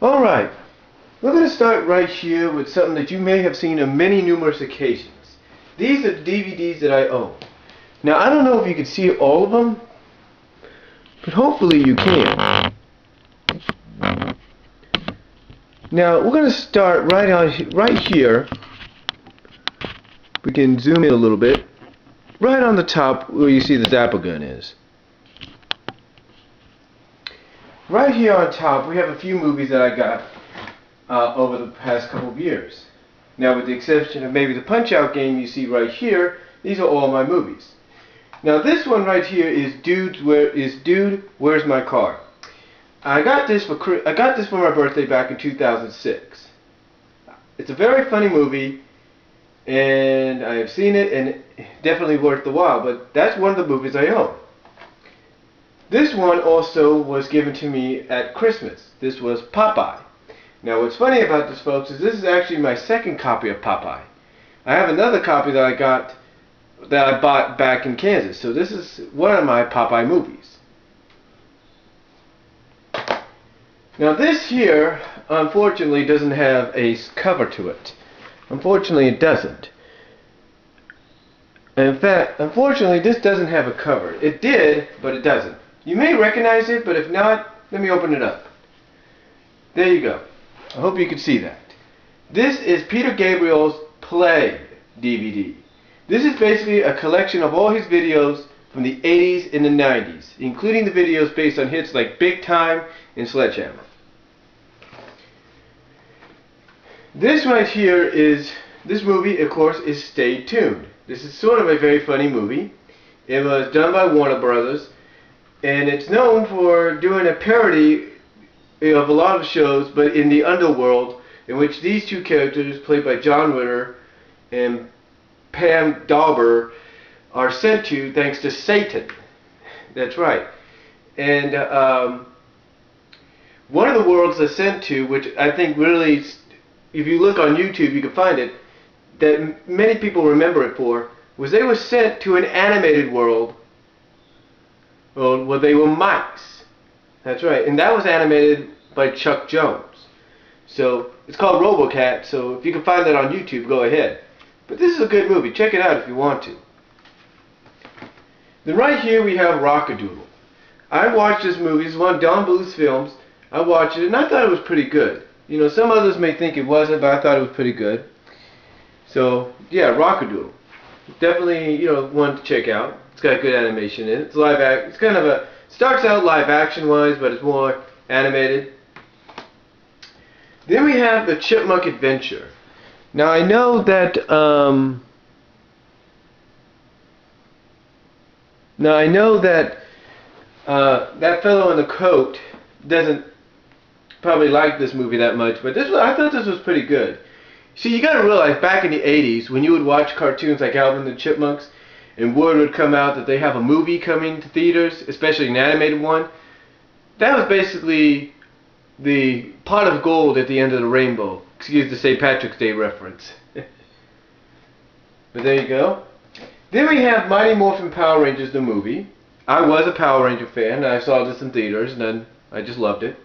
Alright, we're going to start right here with something that you may have seen on many numerous occasions. These are the DVDs that I own. Now, I don't know if you can see all of them, but hopefully you can. Now, we're going to start right here. We can zoom in a little bit. Right on the top where you see the Zapper gun is. Right here on top, we have a few movies that I got over the past couple of years. Now, with the exception of maybe the Punch-Out game you see right here, these are all my movies. Now, this one right here is Dude, Where's My Car? I got this for my birthday back in 2006. It's a very funny movie, and I have seen it, and definitely worth the while. But that's one of the movies I own. This one also was given to me at Christmas. This was Popeye. Now, what's funny about this, folks, is this is actually my second copy of Popeye. I have another copy that I bought back in Kansas. So this is one of my Popeye movies. Now, this here, unfortunately, doesn't have a cover to it. Unfortunately, it doesn't. In fact, unfortunately, this doesn't have a cover. It did, but it doesn't. You may recognize it, but if not, let me open it up. There you go. I hope you can see that. This is Peter Gabriel's Play DVD. This is basically a collection of all his videos from the 80s and the 90s, including the videos based on hits like Big Time and Sledgehammer. This right here is, this movie, of course, is Stay Tuned. This is sort of a very funny movie. It was done by Warner Brothers, and it's known for doing a parody of a lot of shows, but in the underworld, in which these two characters, played by John Ritter and Pam Dauber, are sent to thanks to Satan. That's right. And one of the worlds they're sent to, which I think really, if you look on YouTube, you can find it, that many people remember it for, was they were sent to an animated world where they were mice. That's right. And that was animated by Chuck Jones. So it's called RoboCat, so if you can find that on YouTube, go ahead. But this is a good movie. Check it out if you want to. Then right here we have Rockadoodle. I watched this movie. It's one of Don Bluth's films. I watched it and I thought it was pretty good. You know, some others may think it wasn't, but I thought it was pretty good. So, yeah, Rockadoodle. Definitely, you know, one to check out. It's got good animation in it. It's live act. It's kind of a, starts out live action wise, but it's more animated. Then we have the Chipmunk Adventure. Now I know that that fellow in the coat doesn't probably like this movie that much, but I thought this was pretty good. See, you gotta realize, back in the 80s, when you would watch cartoons like Alvin and the Chipmunks, and word would come out that they have a movie coming to theaters, especially an animated one, that was basically the pot of gold at the end of the rainbow. Excuse the St. Patrick's Day reference. But there you go. Then we have Mighty Morphin Power Rangers, the movie. I was a Power Ranger fan, and I saw this in theaters, and then I just loved it.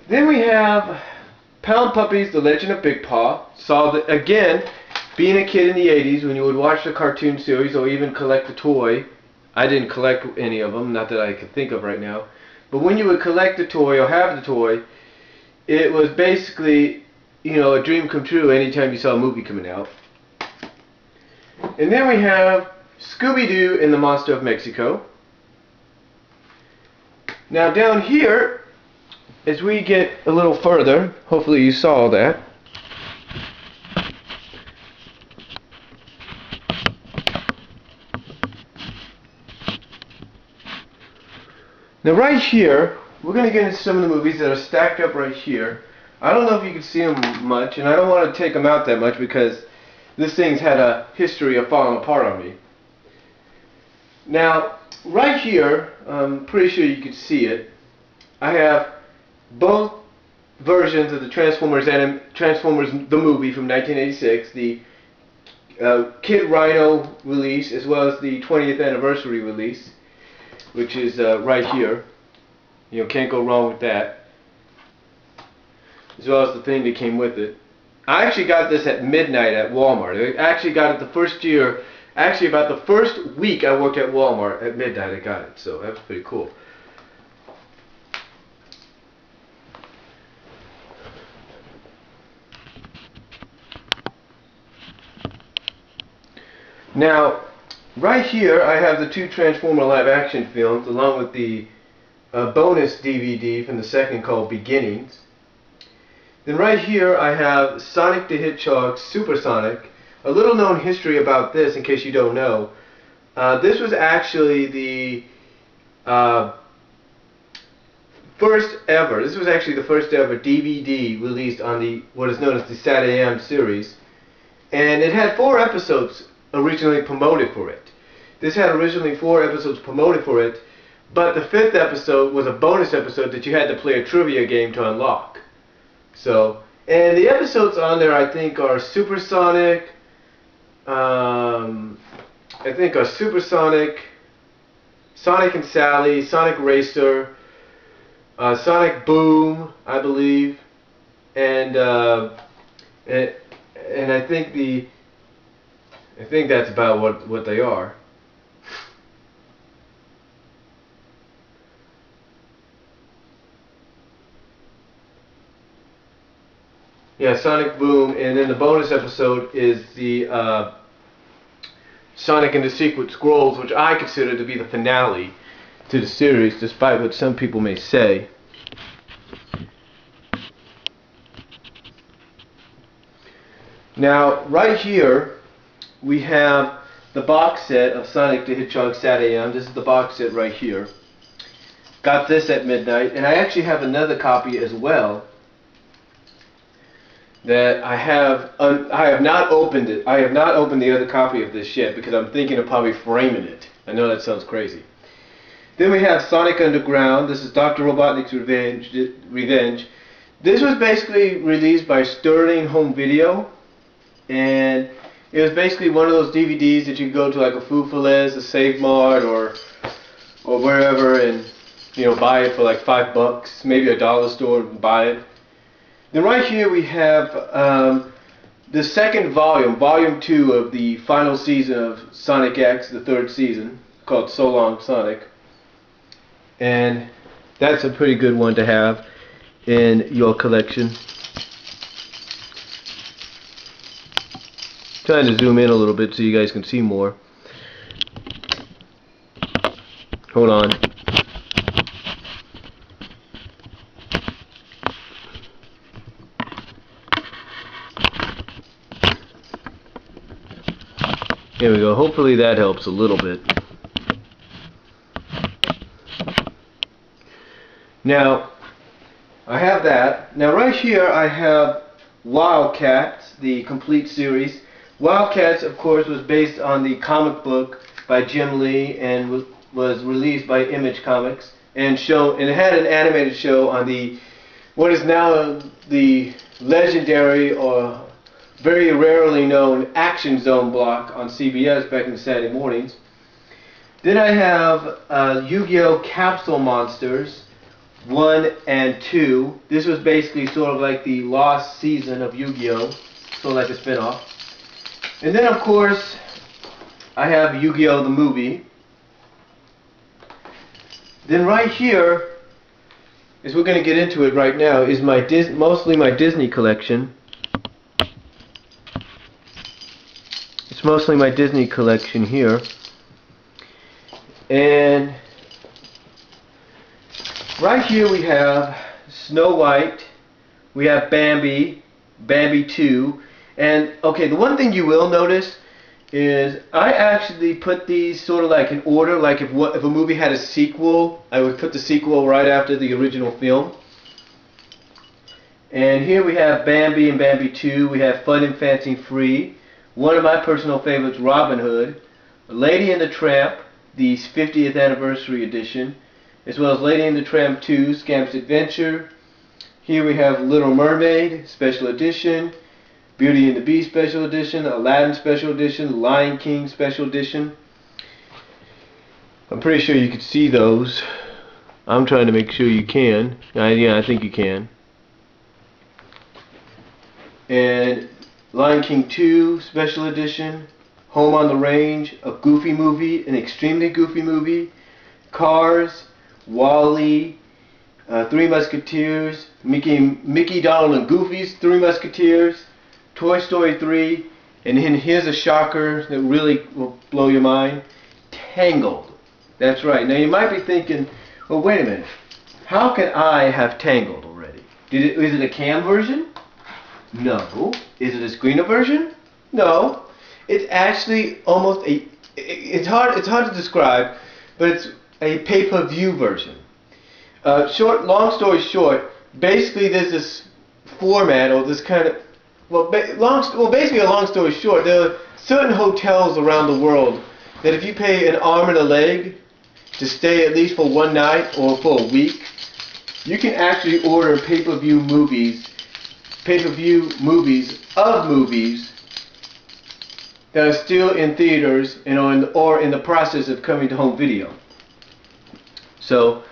Then we have Pound Puppies, The Legend of Big Paw. Saw that, again, being a kid in the 80s, when you would watch the cartoon series or even collect the toy. I didn't collect any of them, not that I can think of right now. But when you would collect the toy or have the toy, it was basically, you know, a dream come true anytime you saw a movie coming out. And then we have Scooby-Doo and the Monster of Mexico. Now down here, as we get a little further, hopefully you saw that. Now right here, we're going to get into some of the movies that are stacked up right here. I don't know if you can see them much, and I don't want to take them out that much because this thing's had a history of falling apart on me. Now, right here, I'm pretty sure you can see it, I have both versions of the Transformers the movie from 1986, the Kid Rhino release, as well as the 20th anniversary release, which is right here. You know, can't go wrong with that. As well as the thing that came with it. I actually got this at midnight at Walmart. I actually got it the first year. Actually, about the first week I worked at Walmart at midnight I got it. So that was pretty cool. Now, right here I have the 2 Transformer live action films along with the bonus DVD from the second called Beginnings. Then right here I have Sonic the Hedgehog Supersonic. A little known history about this in case you don't know. This was actually the first ever DVD released on the what is known as the Sat AM series. And it had 4 episodes originally promoted for it. This had originally 4 episodes promoted for it, but the 5th episode was a bonus episode that you had to play a trivia game to unlock. So, and the episodes on there I think are Supersonic, Sonic and Sally, Sonic Racer, Sonic Boom, I believe, and I think that's about what they are. Yeah, Sonic Boom, and then the bonus episode is the Sonic and the Secret Scrolls, which I consider to be the finale to the series, despite what some people may say. Now, right here, we have the box set of Sonic the Hedgehog Sat AM. This is the box set right here. Got this at midnight, and I actually have another copy as well that I have not opened it. I have not opened the other copy of this yet because I'm thinking of probably framing it. I know that sounds crazy. Then we have Sonic Underground. This is Dr. Robotnik's Revenge. This was basically released by Sterling Home Video, and it was basically one of those DVDs that you could go to like a Food Fillets, a Save Mart, or wherever, and buy it for like $5, maybe a dollar store and buy it. Then right here we have the second volume, volume 2 of the final season of Sonic X, the 3rd season, called So Long Sonic. And that's a pretty good one to have in your collection. Trying to zoom in a little bit so you guys can see more. Hold on. There we go. Hopefully that helps a little bit. Now, I have that. Now right here I have Wildcats, the complete series. Wildcats, of course, was based on the comic book by Jim Lee and was released by Image Comics and it had an animated show on the what is now the legendary or very rarely known Action Zone block on CBS back in the Saturday mornings. Then I have Yu-Gi-Oh! Capsule Monsters 1 and 2. This was basically sort of like the lost season of Yu-Gi-Oh! Sort of like a spin-off. And then of course I have Yu-Gi-Oh! The movie. Then right here, as we're going to get into it right now, is mostly my Disney collection. It's mostly my Disney collection here. And right here we have Snow White, we have Bambi, Bambi 2, and okay, the one thing you will notice is I actually put these sort of like in order, like if a movie had a sequel, I would put the sequel right after the original film. And here we have Bambi and Bambi 2, we have Fun and Fancy Free, one of my personal favorites, Robin Hood, Lady and the Tramp, the 50th anniversary edition, as well as Lady and the Tramp 2, Scamp's Adventure. Here we have Little Mermaid, Special Edition, Beauty and the Beast Special Edition, Aladdin Special Edition, Lion King Special Edition. I'm pretty sure you could see those. I'm trying to make sure you can. Yeah, I think you can. And Lion King 2 Special Edition, Home on the Range, a Goofy movie, an extremely goofy movie, Cars, Wall-E, Three Musketeers, Mickey, Donald, and Goofy's Three Musketeers, Toy Story 3, and then here's a shocker that really will blow your mind, Tangled. That's right. Now you might be thinking, well, wait a minute, how can I have Tangled already? Is it a cam version? No. Is it a screener version? No. It's actually almost a. It's hard to describe, but it's a pay-per-view version. Long story short, basically there's this format or this kind of basically a long story short, there are certain hotels around the world that if you pay an arm and a leg to stay at least for one night or for a week, you can actually order pay-per-view movies of movies that are still in theaters and or in the process of coming to home video. So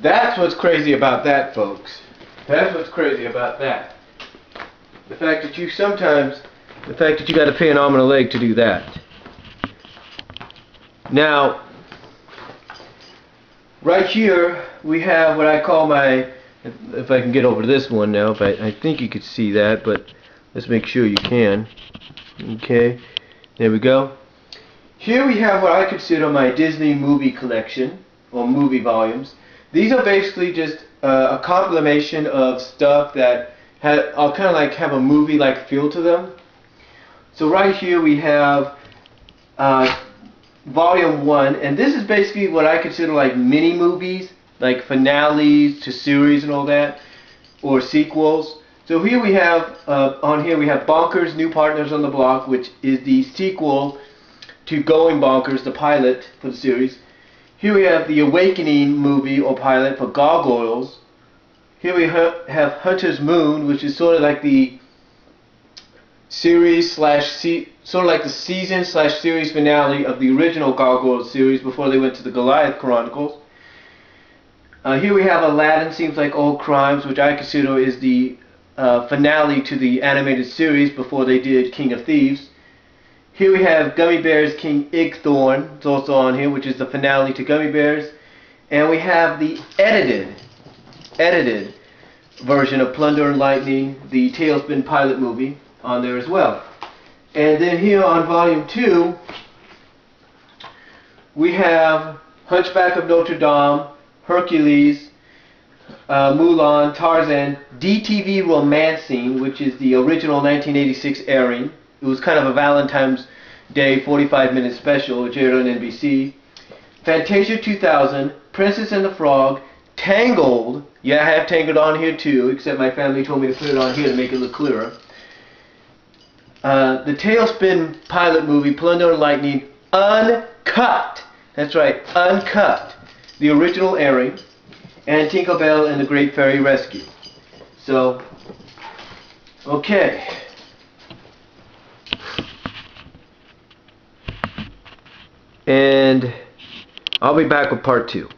that's what's crazy about that, folks. That's what's crazy about that. The fact that you got to pay an arm and a leg to do that. Now, right here we have what I call my, if I can get over to this one now, but I think you could see that, but let's make sure you can. Okay, there we go. Here we have what I consider my Disney movie collection, or movie volumes. These are basically just a compilation of stuff that I'll kind of like have a movie-like feel to them. So right here we have Volume 1, and this is basically what I consider like mini movies, like finales to series and all that, or sequels. So here we have, we have Bonkers, New Partners on the Block, which is the sequel to Going Bonkers, the pilot for the series. Here we have the Awakening movie or pilot for Gargoyles. Here we have Hunter's Moon, which is sort of like the series season slash series finale of the original Gargoyles series before they went to the Goliath Chronicles. Here we have Aladdin, Seems Like Old Crimes, which I consider is the finale to the animated series before they did King of Thieves. Here we have Gummy Bears King Igthorn, it's also on here, which is the finale to Gummy Bears. And we have the edited version of Plunder and Lightning, the Tailspin pilot movie, on there as well. And then here on Volume 2, we have Hunchback of Notre Dame, Hercules, Mulan, Tarzan, DTV Romancing, which is the original 1986 airing. It was kind of a Valentine's Day 45-minute special, which aired on NBC. Fantasia 2000, Princess and the Frog, Tangled. Yeah, I have Tangled on here too, except my family told me to put it on here to make it look clearer. The Tailspin pilot movie, Plunder and Lightning, uncut. That's right, uncut. The original airing. And Tinkerbell and the Great Fairy Rescue. So, okay. And I'll be back with part 2.